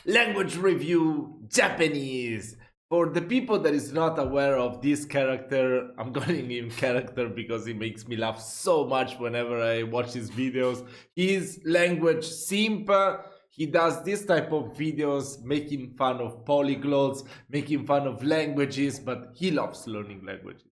Language review Japanese. For the people that is not aware of this character, I'm calling him character because he makes me laugh so much whenever I watch his videos. He's language simp. He does this type of videos making fun of polyglots, making fun of languages, but he loves learning languages.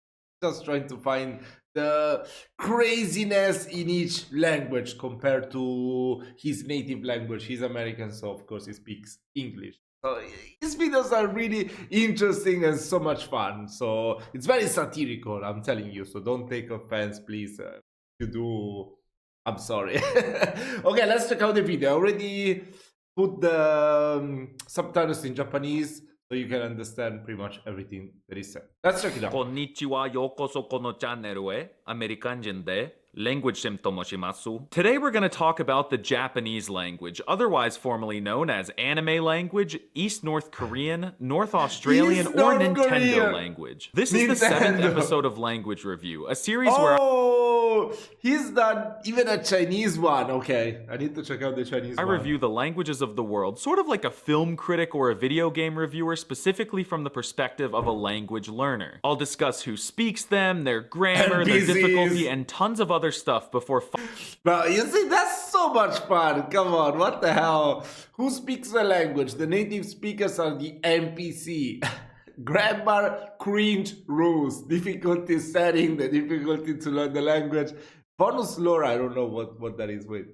Just trying to find the craziness in each language compared to his native language. He's American, so of course he speaks English. So his videos are really interesting and so much fun. So it's very satirical, I'm telling you. So don't take offense, please. If you do, I'm sorry. Okay, let's check out the video. I already put the subtitles in Japanese, so you can understand pretty much everything that is said. Let's check it out. こんにちは、ようこそこのチャンネルへ。アメリカ人で Language Simp と申します。Today we're going to talk about the Japanese language, otherwise formerly known as anime language, East North Korean, North Australian, or Nintendo language. This is the 7th episode of Language Review, a series where he's not even a Chinese one. Okay, I need to check out the Chinese one. I review the languages of the world, sort of like a film critic or a video game reviewer, specifically from the perspective of a language learner. I'll discuss who speaks them, their grammar, their difficulty, and tons of other stuff before... Bro, you see, that's so much fun. Come on, what the hell? Who speaks the language? The native speakers are the NPC. Grammar, cringe rules, difficulty setting, the difficulty to learn the language. Bonus lore, I don't know what that is. Wait.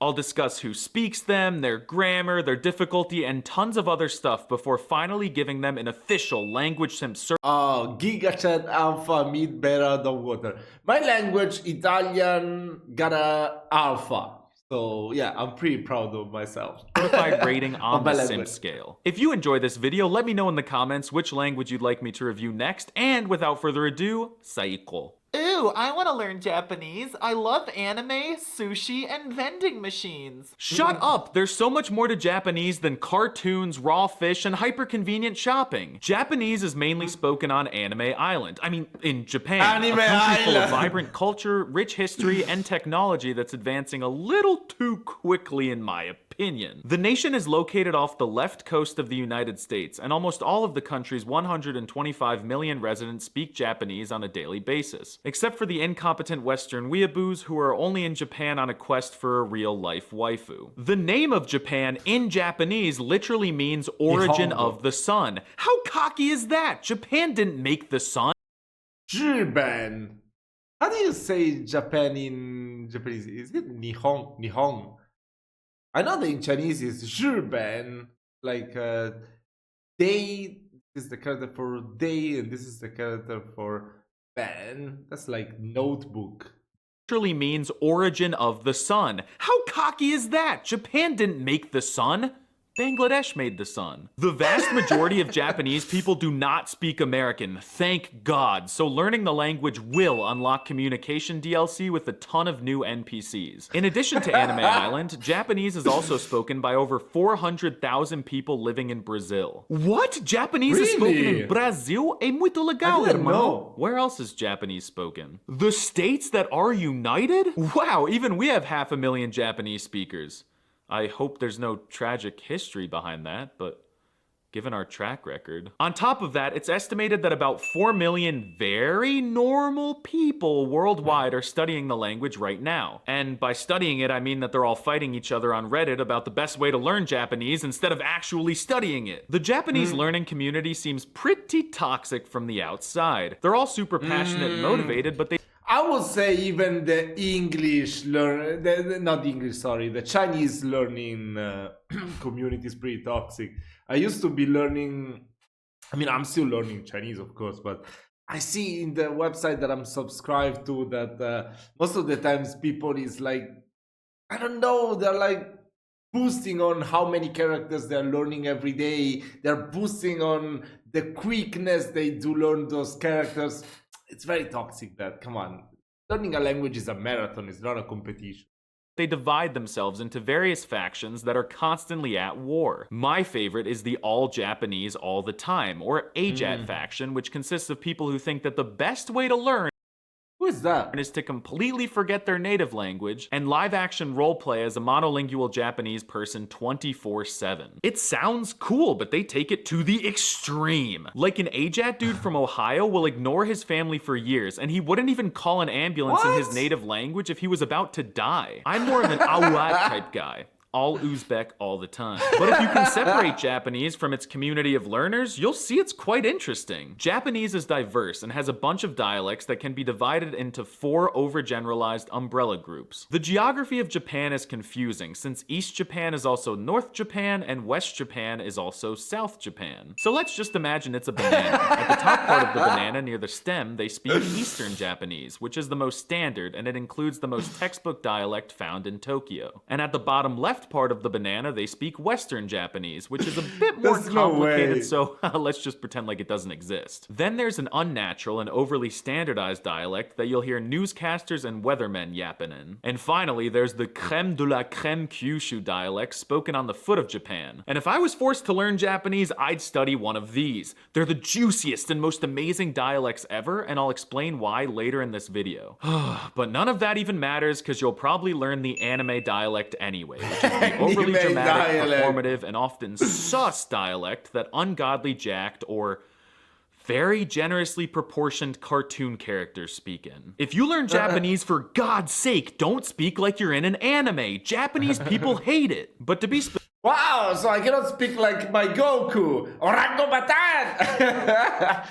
I'll discuss who speaks them, their grammar, their difficulty, and tons of other stuff before finally giving them an official Language Simp certificate. Oh, GigaChat Alpha, Mid, Beta, Dog Water. My language, Italian, got a Alpha. So yeah, I'm pretty proud of myself. Certified rating on the Simp scale. If you enjoy this video, let me know in the comments which language you'd like me to review next, and without further ado, Saiko. Ooh, I want to learn Japanese. I love anime, sushi, and vending machines. Shut up! There's so much more to Japanese than cartoons, raw fish, and hyper-convenient shopping. Japanese is mainly spoken on Anime Island. I mean, in Japan. Anime a country Island. full of vibrant culture, rich history, and technology that's advancing a little too quickly in my opinion. The nation is located off the left coast of the United States, and almost all of the country's 125 million residents speak Japanese on a daily basis. Except for the incompetent Western weeaboos who are only in Japan on a quest for a real-life waifu. The name of Japan in Japanese literally means origin of the sun. How cocky is that? Japan didn't make the sun. 日本. How do you say Japan in Japanese? Is it Nihon? Nihon. I know that in Chinese it's 日本. Like day is the character for day, and this is the character for Ben. That's like notebook. Literally means origin of the sun. How cocky is that? Japan didn't make the sun. Bangladesh made the sun. The vast majority of Japanese people do not speak American, thank God, so learning the language will unlock communication DLC with a ton of new NPCs. In addition to Anime Island, Japanese is also spoken by over 400,000 people living in Brazil. What? Japanese is spoken in Brazil? É muito legal, hermano. Where else is Japanese spoken? The states that are united? Wow, even we have 500,000 Japanese speakers. I hope there's no tragic history behind that, but given our track record. On top of that, it's estimated that about 4 million very normal people worldwide are studying the language right now. And by studying it, I mean that they're all fighting each other on Reddit about the best way to learn Japanese instead of actually studying it. The Japanese learning community seems pretty toxic from the outside. They're all super passionate and motivated, but they I would say even the English the Chinese learning community is pretty toxic. I used to be learning, I mean, I'm still learning Chinese, of course, but I see in the website that I'm subscribed to that most of the times people is like, I don't know, they're like boosting on how many characters they're learning every day. They're boosting on the quickness they do learn those characters. It's very toxic that, come on, learning a language is a marathon, it's not a competition. They divide themselves into various factions that are constantly at war. My favorite is the all Japanese all the time, or AJAT faction, which consists of people who think that the best way to learn Who is that? Is to completely forget their native language and live action roleplay as a monolingual Japanese person 24/7. It sounds cool, but they take it to the extreme. Like an AJAT dude from Ohio will ignore his family for years, and he wouldn't even call an ambulance in his native language if he was about to die. I'm more of an awad type guy. All Uzbek all the time. But if you can separate Japanese from its community of learners, you'll see it's quite interesting. Japanese is diverse and has a bunch of dialects that can be divided into 4 overgeneralized umbrella groups. The geography of Japan is confusing, since East Japan is also North Japan and West Japan is also South Japan. So let's just imagine it's a banana. At the top part of the banana near the stem, they speak Eastern Japanese, which is the most standard, and it includes the most textbook dialect found in Tokyo. And at the bottom left part of the banana, they speak Western Japanese, which is a bit more complicated, so let's just pretend like it doesn't exist. Then there's an unnatural and overly standardized dialect that you'll hear newscasters and weathermen yapping in. And finally, there's the creme de la creme Kyushu dialect spoken on the foot of Japan. And if I was forced to learn Japanese, I'd study one of these. They're the juiciest and most amazing dialects ever, and I'll explain why later in this video. But none of that even matters, because you'll probably learn the anime dialect anyway, which is the overly dramatic, performative, and often sus dialect that ungodly jacked or very generously proportioned cartoon characters speak in. If you learn Japanese, for God's sake, don't speak like you're in an anime. Japanese people hate it. But to be wow, so I cannot speak like my Goku. Orango Batan!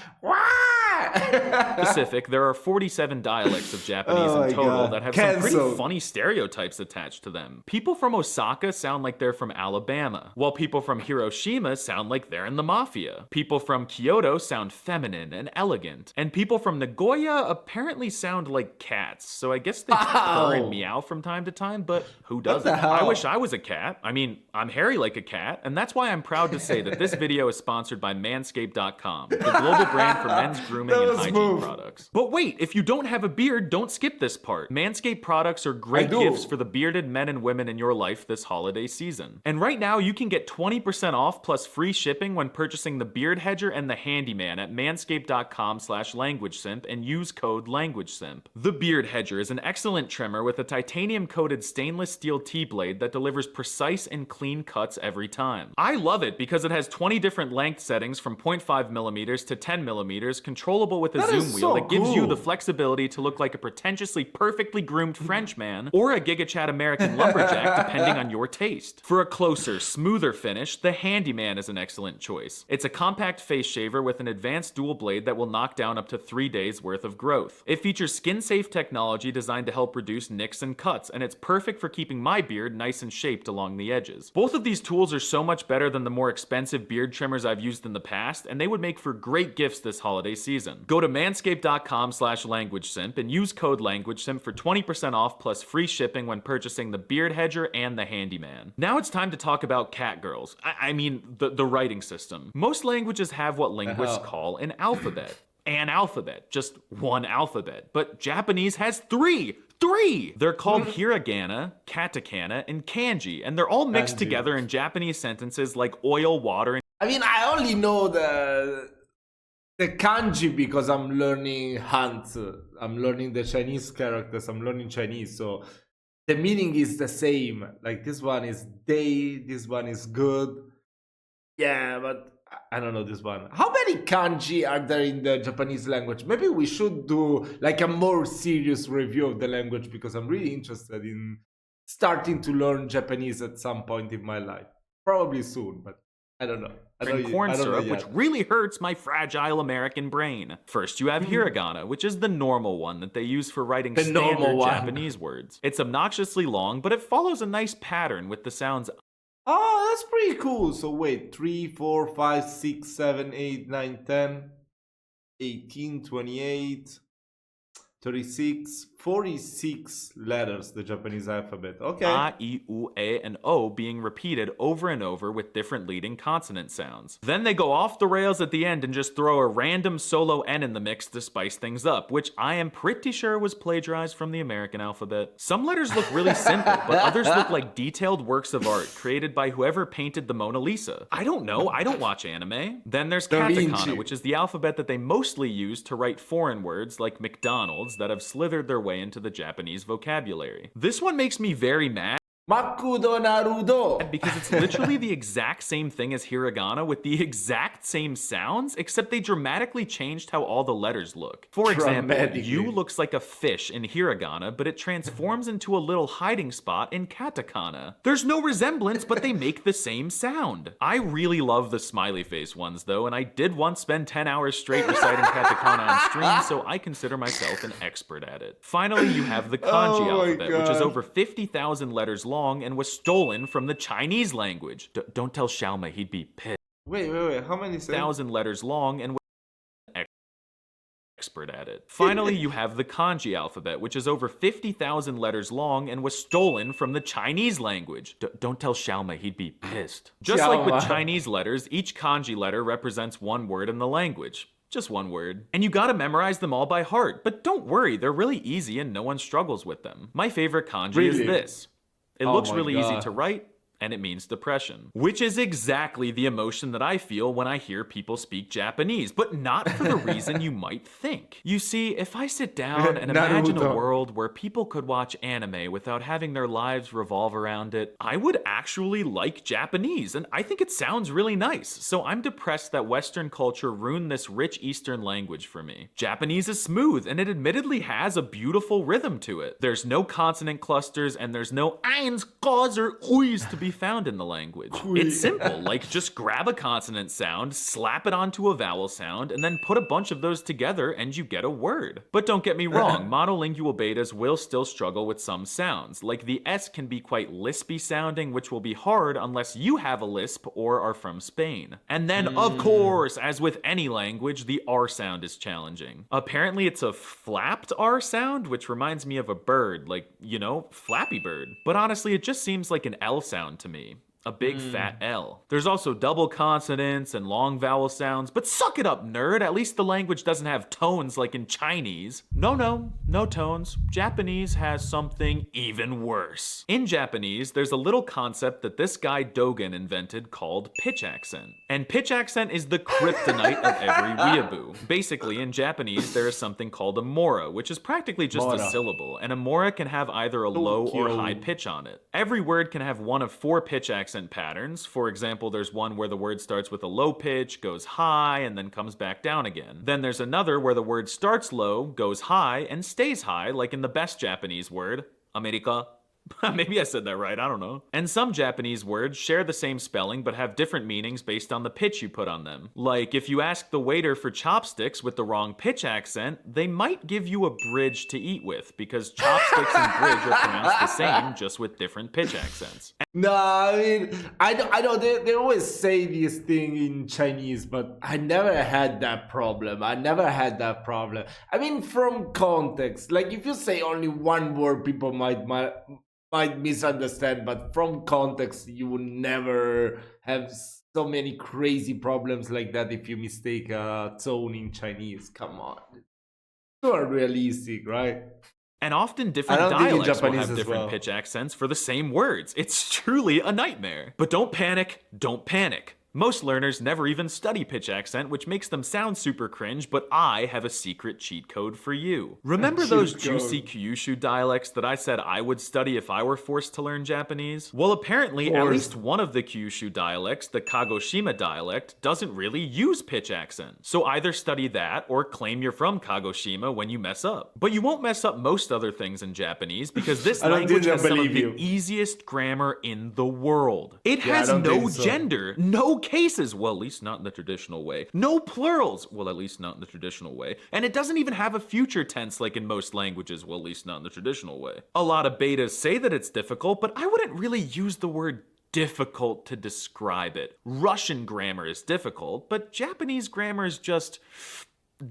specific, there are 47 dialects of Japanese in total that have some pretty funny stereotypes attached to them. People from Osaka sound like they're from Alabama, while people from Hiroshima sound like they're in the mafia. People from Kyoto sound feminine and elegant, and people from Nagoya apparently sound like cats, so I guess they purr and meow from time to time, but who doesn't? I wish I was a cat. I mean, I'm hairy like a cat, and that's why I'm proud to say that this video is sponsored by Manscaped.com, the global brand for men's grooming and hygiene products. But wait, if you don't have a beard, don't skip this part. Manscaped products are great gifts for the bearded men and women in your life this holiday season. And right now, you can get 20% off plus free shipping when purchasing the Beard Hedger and the Handyman at manscaped.com/languagesimp and use code LanguageSimp. The Beard Hedger is an excellent trimmer with a titanium-coated stainless steel T-blade that delivers precise and clean cuts every time. I love it because it has 20 different length settings from 0.5 millimeters to 10 millimeters, controllable with a zoom wheel that gives you the flexibility to look like a pretentiously perfectly groomed Frenchman or a GigaChat American lumberjack depending on your taste. For a closer, smoother finish, the Handyman is an excellent choice. It's a compact face shaver with an advanced dual blade that will knock down up to 3 days worth of growth. It features skin-safe technology designed to help reduce nicks and cuts, and it's perfect for keeping my beard nice and shaped along the edges. Both of these tools are so much better than the more expensive beard trimmers I've used in the past, and they would make for great gifts this holiday season. Go to manscaped.com/languagesimp and use code LanguageSimp for 20% off plus free shipping when purchasing the Beard Hedger and the Handyman. Now it's time to talk about catgirls. I mean, the writing system. Most languages have what linguists call an alphabet. An alphabet, just one alphabet. But Japanese has three! They're called hiragana, katakana, and kanji, and they're all mixed together in Japanese sentences like oil, water, and I mean, I only know the kanji because I'm learning Hunt. I'm learning the Chinese characters. I'm learning Chinese, so the meaning is the same. Like this one is day, this one is good. Yeah, but I don't know this one. How many kanji are there in the Japanese language? Maybe we should do like a more serious review of the language because I'm really interested in starting to learn Japanese at some point in my life. Probably soon, but I don't know. corn syrup, which really hurts my fragile American brain. First, you have hiragana, which is the normal one that they use for writing standard Japanese words. It's obnoxiously long, but it follows a nice pattern with the sounds. Oh, that's pretty cool. So wait, 3, 4, 5, 6, 7, 8, 9, 10, 18, 28, 36, 46 letters, the Japanese alphabet. Okay. A, I, U, E, and O being repeated over and over with different leading consonant sounds. Then they go off the rails at the end and just throw a random solo N in the mix to spice things up, which I am pretty sure was plagiarized from the American alphabet. Some letters look really simple, but others look like detailed works of art created by whoever painted the Mona Lisa. I don't know, I don't watch anime. Then there's katakana, which is the alphabet that they mostly use to write foreign words like McDonald's, sounds that have slithered their way into the Japanese vocabulary. This one makes me very mad. Makudo Naruto! Because it's literally the exact same thing as hiragana with the exact same sounds, except they dramatically changed how all the letters look. For example, you looks like a fish in hiragana, but it transforms into a little hiding spot in katakana. There's no resemblance, but they make the same sound. I really love the smiley face ones though, and I did once spend 10 hours straight reciting katakana on stream, so I consider myself an expert at it. Finally, you have the kanji alphabet, which is over 50,000 letters long and was stolen from the Chinese language. Don't tell Xiaomei, he'd be pissed. Wait, how many? 1,000 letters long and was expert at it. Finally, you have the kanji alphabet, which is over 50,000 letters long and was stolen from the Chinese language. Don't tell Xiaomei, he'd be pissed. Just like with Chinese letters, each kanji letter represents one word in the language. Just one word. And you gotta memorize them all by heart, but don't worry, they're really easy and no one struggles with them. My favorite kanji is this. It looks really easy to write, and it means depression. Which is exactly the emotion that I feel when I hear people speak Japanese, but not for the reason you might think. You see, if I sit down and imagine a world where people could watch anime without having their lives revolve around it, I would actually like Japanese, and I think it sounds really nice. So I'm depressed that Western culture ruined this rich Eastern language for me. Japanese is smooth, and it admittedly has a beautiful rhythm to it. There's no consonant clusters, and there's no eins, kas, or uis to be found in the language. It's simple, like just grab a consonant sound, slap it onto a vowel sound, and then put a bunch of those together and you get a word. But don't get me wrong, monolingual betas will still struggle with some sounds, like the S can be quite lispy sounding, which will be hard unless you have a lisp or are from Spain. And then, of course, as with any language, the R sound is challenging. Apparently it's a flapped R sound, which reminds me of a bird, like, you know, Flappy Bird. But honestly, it just seems like an L sound to me. A big fat L. There's also double consonants and long vowel sounds, but suck it up, nerd. At least the language doesn't have tones like in Chinese. No tones. Japanese has something even worse. In Japanese, there's a little concept that this guy Dogen invented called pitch accent. And pitch accent is the kryptonite of every weeaboo. Basically, in Japanese, there is something called a mora, which is practically just a syllable, and a mora can have either a low or high pitch on it. Every word can have one of 4 pitch accent patterns. For example, there's one where the word starts with a low pitch, goes high, and then comes back down again. Then there's another where the word starts low, goes high, and stays high, like in the best Japanese word, America. Maybe I said that right, I don't know. And some Japanese words share the same spelling but have different meanings based on the pitch you put on them. Like, if you ask the waiter for chopsticks with the wrong pitch accent, they might give you a bridge to eat with, because chopsticks and bridge are pronounced the same, just with different pitch accents. No, I mean, I know they always say this thing in Chinese, but I never had that problem. I mean, from context, like if you say only one word, people might misunderstand, but from context, you would never have so many crazy problems like that if you mistake a tone in Chinese. Come on. So realistic, right? And often different dialects will have different pitch accents for the same words. It's truly a nightmare. But don't panic, don't panic. Most learners never even study pitch accent, which makes them sound super cringe, but I have a secret cheat code for you. Remember those juicy Kyushu dialects that I said I would study if I were forced to learn Japanese? Well, apparently, at least one of the Kyushu dialects, the Kagoshima dialect, doesn't really use pitch accent. So either study that or claim you're from Kagoshima when you mess up. But you won't mess up most other things in Japanese because this language has some of the easiest grammar in the world. It has no gender, no cases, well, at least not in the traditional way. No plurals, well, at least not in the traditional way. And it doesn't even have a future tense like in most languages, well, at least not in the traditional way. A lot of betas say that it's difficult, but I wouldn't really use the word difficult to describe it. Russian grammar is difficult, but Japanese grammar is just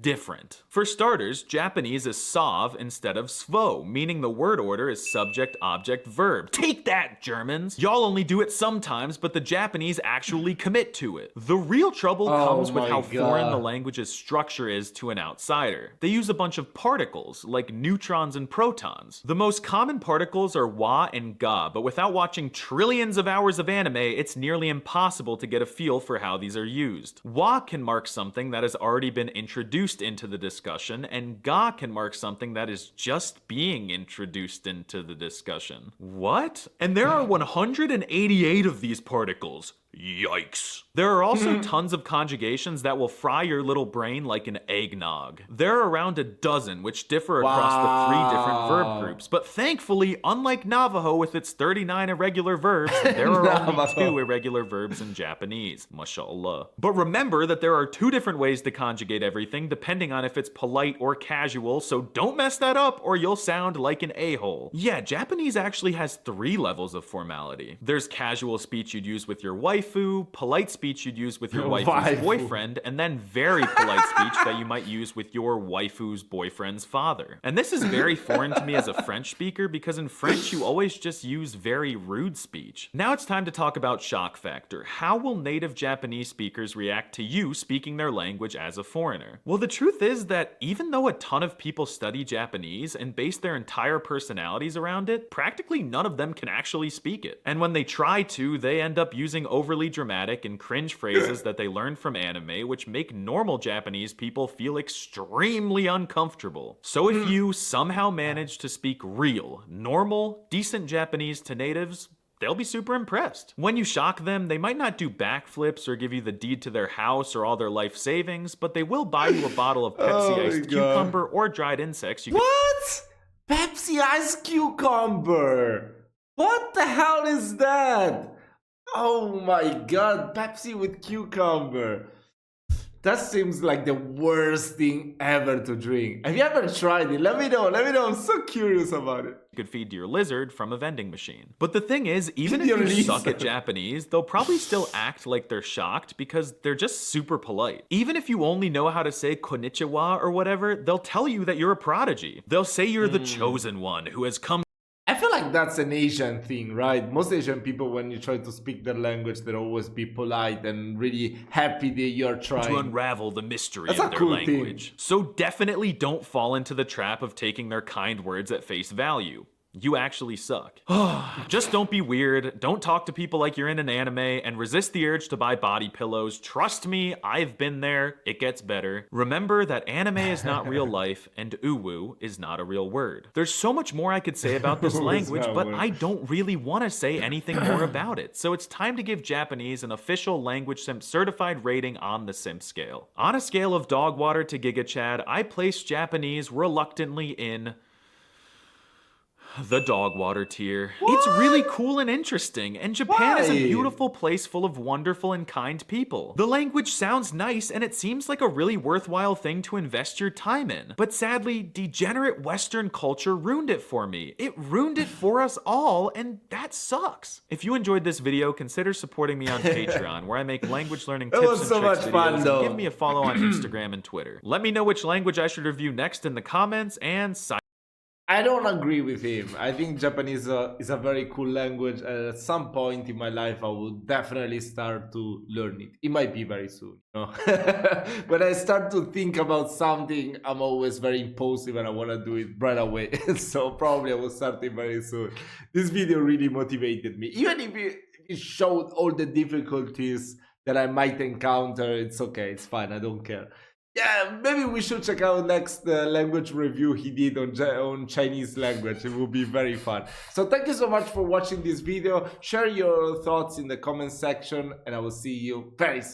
different. For starters, Japanese is sov instead of svo, meaning the word order is subject, object, verb. Take that, Germans! Y'all only do it sometimes, but the Japanese actually commit to it. The real trouble comes with how foreign the language's structure is to an outsider. They use a bunch of particles, like neutrons and protons. The most common particles are wa and ga, but without watching trillions of hours of anime, it's nearly impossible to get a feel for how these are used. Wa can mark something that has already been introduced introduced into the discussion, and ga can mark something that is just being introduced into the discussion. What? And there are 188 of these particles. Yikes. There are also tons of conjugations that will fry your little brain like an eggnog. There are around a dozen which differ across the 3 different verb groups, but thankfully, unlike Navajo with its 39 irregular verbs, there are only 2 irregular verbs in Japanese. Mashallah. But remember that there are 2 different ways to conjugate everything depending on if it's polite or casual, so don't mess that up or you'll sound like an a-hole. Yeah, Japanese actually has 3 levels of formality. There's casual speech you'd use with your wife, polite speech you'd use with your waifu's boyfriend, and then very polite speech that you might use with your waifu's boyfriend's father. And this is very foreign to me as a French speaker because in French you always just use very rude speech. Now it's time to talk about shock factor. How will native Japanese speakers react to you speaking their language as a foreigner? Well, the truth is that even though a ton of people study Japanese and base their entire personalities around it, practically none of them can actually speak it. And when they try to, they end up using overly dramatic and cringe phrases that they learned from anime, which make normal Japanese people feel extremely uncomfortable. So if you somehow manage to speak real, normal, decent Japanese to natives, they'll be super impressed. When you shock them, they might not do backflips or give you the deed to their house or all their life savings, but they will buy you a bottle of Pepsi iced cucumber or dried insects. What? Pepsi iced cucumber? What the hell is that? Oh my god, Pepsi with cucumber. That seems like the worst thing ever to drink. Have you ever tried it? Let me know, I'm so curious about it. You could feed to your lizard from a vending machine. But the thing is, even if you suck at Japanese, they'll probably still act like they're shocked because they're just super polite. Even if you only know how to say konnichiwa or whatever, they'll tell you that you're a prodigy. They'll say you're the chosen one who has come. I feel like that's an Asian thing, right? Most Asian people, when you try to speak their language, they'll always be polite and really happy that you're trying to unravel the mystery of their language. So definitely don't fall into the trap of taking their kind words at face value. You actually suck. Just don't be weird, don't talk to people like you're in an anime, and resist the urge to buy body pillows. Trust me, I've been there, it gets better. Remember that anime is not real life, and uwu is not a real word. There's so much more I could say about this language, but I don't really want to say anything more about it. So it's time to give Japanese an official language simp certified rating on the simp scale. On a scale of dog water to Giga Chad, I place Japanese reluctantly in the dog water tier. What? It's really cool and interesting, and Japan is a beautiful place full of wonderful and kind people. The language sounds nice, and it seems like a really worthwhile thing to invest your time in. But sadly, degenerate Western culture ruined it for me. It ruined it for us all, and that sucks. If you enjoyed this video, consider supporting me on Patreon, where I make language learning tips and tricks videos, and give me a follow on Instagram and Twitter. Let me know which language I should review next in the comments, and I don't agree with him. I think Japanese is a very cool language, and at some point in my life I will definitely start to learn it. It might be very soon, you know? When I start to think about something, I'm always very impulsive and I want to do it right away. So probably I will start it very soon. This video really motivated me. Even if it showed all the difficulties that I might encounter, it's okay, it's fine, I don't care. Yeah, maybe we should check out next language review he did on Chinese language. It will be very fun. So thank you so much for watching this video. Share your thoughts in the comment section, and I will see you very soon.